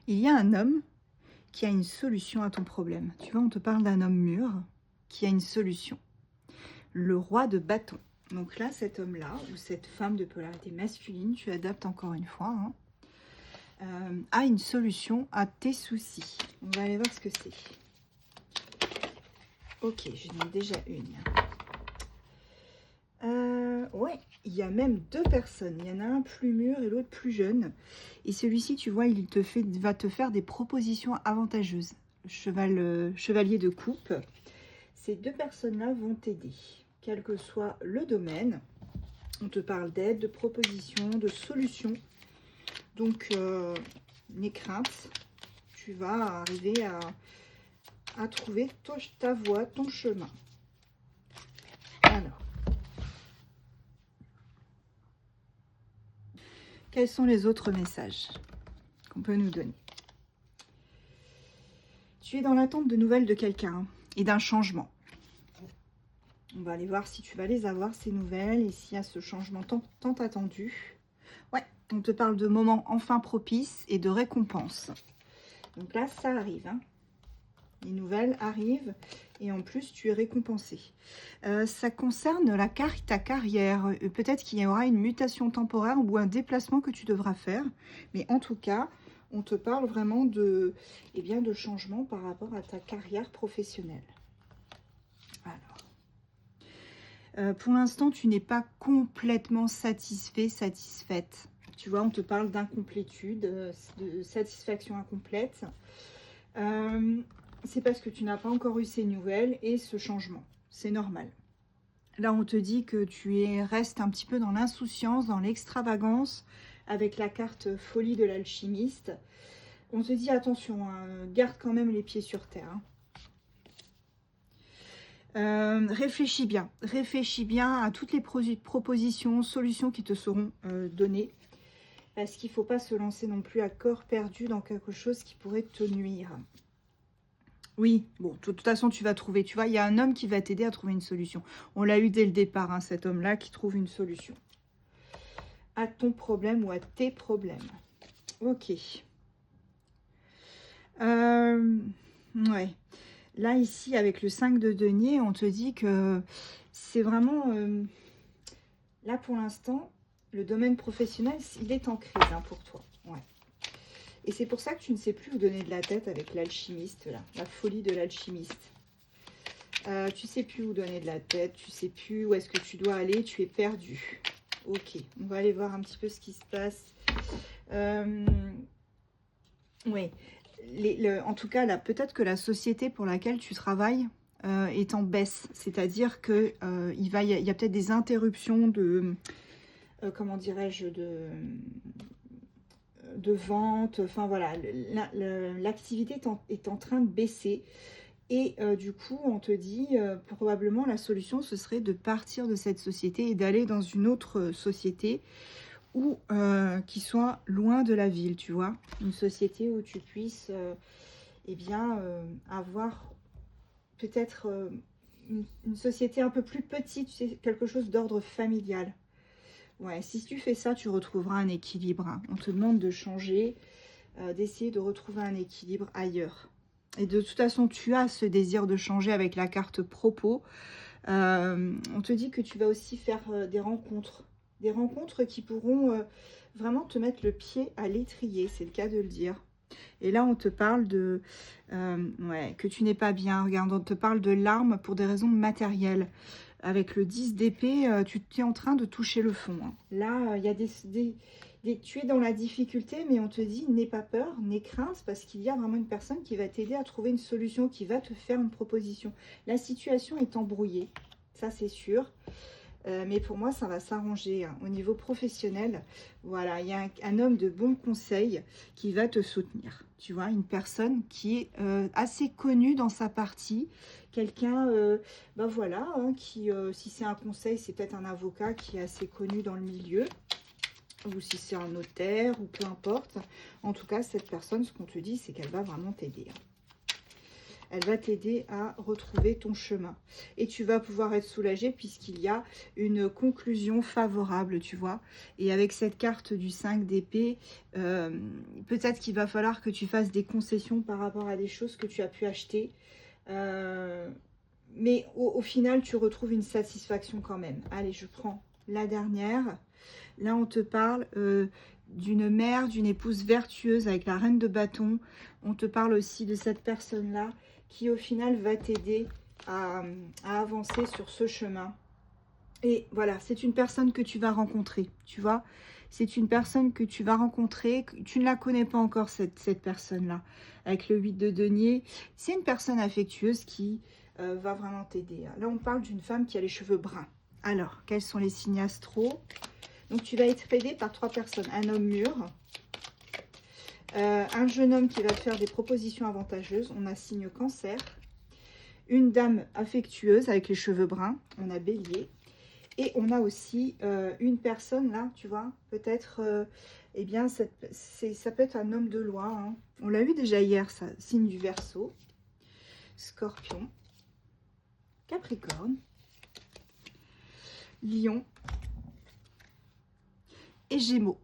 Il y a un homme qui a une solution à ton problème. Tu vois, on te parle d'un homme mûr qui a une solution. Le roi de bâton. Donc là, cet homme-là, ou cette femme de polarité masculine, tu adaptes encore une fois, hein, a une solution à tes soucis. On va aller voir ce que c'est. Ok, j'en ai déjà une. Ouais, il y a même deux personnes. Il y en a un plus mûr et l'autre plus jeune. Et celui-ci, tu vois, va te faire des propositions avantageuses. Chevalier de coupe. Ces deux personnes-là vont t'aider, quel que soit le domaine. On te parle d'aide, de propositions, de solutions. Donc, n'aie crainte, tu vas arriver à trouver ta voie, ton chemin. Alors, quels sont les autres messages qu'on peut nous donner? Tu es dans l'attente de nouvelles de quelqu'un et d'un changement. On va aller voir si tu vas les avoir, ces nouvelles, et s'il y a ce changement tant attendu. Ouais, on te parle de moments enfin propices et de récompenses. Donc là, ça arrive, hein. Les nouvelles arrivent et en plus, tu es récompensé. Ça concerne ta carrière. Peut-être qu'il y aura une mutation temporaire ou un déplacement que tu devras faire. Mais en tout cas, on te parle vraiment de changement par rapport à ta carrière professionnelle. Alors, pour l'instant, tu n'es pas complètement satisfaite. Tu vois, on te parle d'incomplétude, de satisfaction incomplète. C'est parce que tu n'as pas encore eu ces nouvelles et ce changement. C'est normal. Là, on te dit que restes un petit peu dans l'insouciance, dans l'extravagance, avec la carte folie de l'alchimiste. On te dit attention, hein, garde quand même les pieds sur terre. Réfléchis bien à toutes les propositions, solutions qui te seront données. Parce qu'il ne faut pas se lancer non plus à corps perdu dans quelque chose qui pourrait te nuire. Oui, bon, de toute façon, tu vas trouver. Tu vois, il y a un homme qui va t'aider à trouver une solution. On l'a eu dès le départ, hein, cet homme-là qui trouve une solution à ton problème ou à tes problèmes. Ok. Ouais. Là, ici, avec le 5 de denier, on te dit que c'est vraiment... là, pour l'instant, le domaine professionnel, il est en crise, hein, pour toi. Ouais. Et c'est pour ça que tu ne sais plus où donner de la tête avec l'alchimiste, là, la folie de l'alchimiste. Tu sais plus où donner de la tête, tu sais plus où est-ce que tu dois aller, tu es perdu. Ok, on va aller voir un petit peu ce qui se passe. Oui, en tout cas, là, peut-être que la société pour laquelle tu travailles est en baisse. C'est-à-dire qu'il y a peut-être des interruptions de, comment dirais-je, de vente. Enfin voilà, l'activité est en train de baisser. Et du coup, on te dit, probablement la solution, ce serait de partir de cette société et d'aller dans une autre société ou qui soit loin de la ville, tu vois. Une société où tu puisses avoir peut-être une société un peu plus petite, tu sais, quelque chose d'ordre familial. Ouais, si tu fais ça, tu retrouveras un équilibre, hein. On te demande de changer, d'essayer de retrouver un équilibre ailleurs. Et de toute façon, tu as ce désir de changer avec la carte propos. On te dit que tu vas aussi faire des rencontres. Des rencontres qui pourront vraiment te mettre le pied à l'étrier, c'est le cas de le dire. Et là, on te parle de... que tu n'es pas bien. Regarde, on te parle de larmes pour des raisons matérielles. Avec le 10 d'épée, tu es en train de toucher le fond, hein. Là, il y a tu es dans la difficulté, mais on te dit, n'aie pas peur, n'aie crainte, parce qu'il y a vraiment une personne qui va t'aider à trouver une solution, qui va te faire une proposition. La situation est embrouillée, ça c'est sûr. Mais pour moi, ça va s'arranger, hein. Au niveau professionnel, voilà, il y a un homme de bon conseil qui va te soutenir. Tu vois, une personne qui est assez connue dans sa partie, quelqu'un, voilà, hein, qui, si c'est un conseil, c'est peut-être un avocat qui est assez connu dans le milieu, ou si c'est un notaire, ou peu importe. En tout cas, cette personne, ce qu'on te dit, c'est qu'elle va vraiment t'aider, hein. elle va t'aider à retrouver ton chemin. Et tu vas pouvoir être soulagé puisqu'il y a une conclusion favorable, tu vois. Et avec cette carte du 5 d'épée, peut-être qu'il va falloir que tu fasses des concessions par rapport à des choses que tu as pu acheter. Mais au final, tu retrouves une satisfaction quand même. Allez, je prends la dernière. Là, on te parle d'une mère, d'une épouse vertueuse avec la reine de bâton. On te parle aussi de cette personne-là qui, au final, va t'aider à avancer sur ce chemin. Et voilà, c'est une personne que tu vas rencontrer, tu vois. C'est une personne que tu vas rencontrer. Tu ne la connais pas encore, cette personne-là. Avec le 8 de denier, c'est une personne affectueuse qui va vraiment t'aider. Là, on parle d'une femme qui a les cheveux bruns. Alors, quels sont les signes astro? Donc, tu vas être aidé par 3 personnes. Un homme mûr, un jeune homme qui va te faire des propositions avantageuses. On a signe cancer. Une dame affectueuse avec les cheveux bruns. On a bélier. Et on a aussi une personne, là, tu vois, peut-être, eh bien, ça peut être un homme de loi. Hein. On l'a eu déjà hier, ça. Signe du Verseau. Scorpion. Capricorne. Lion. Et Gémeaux.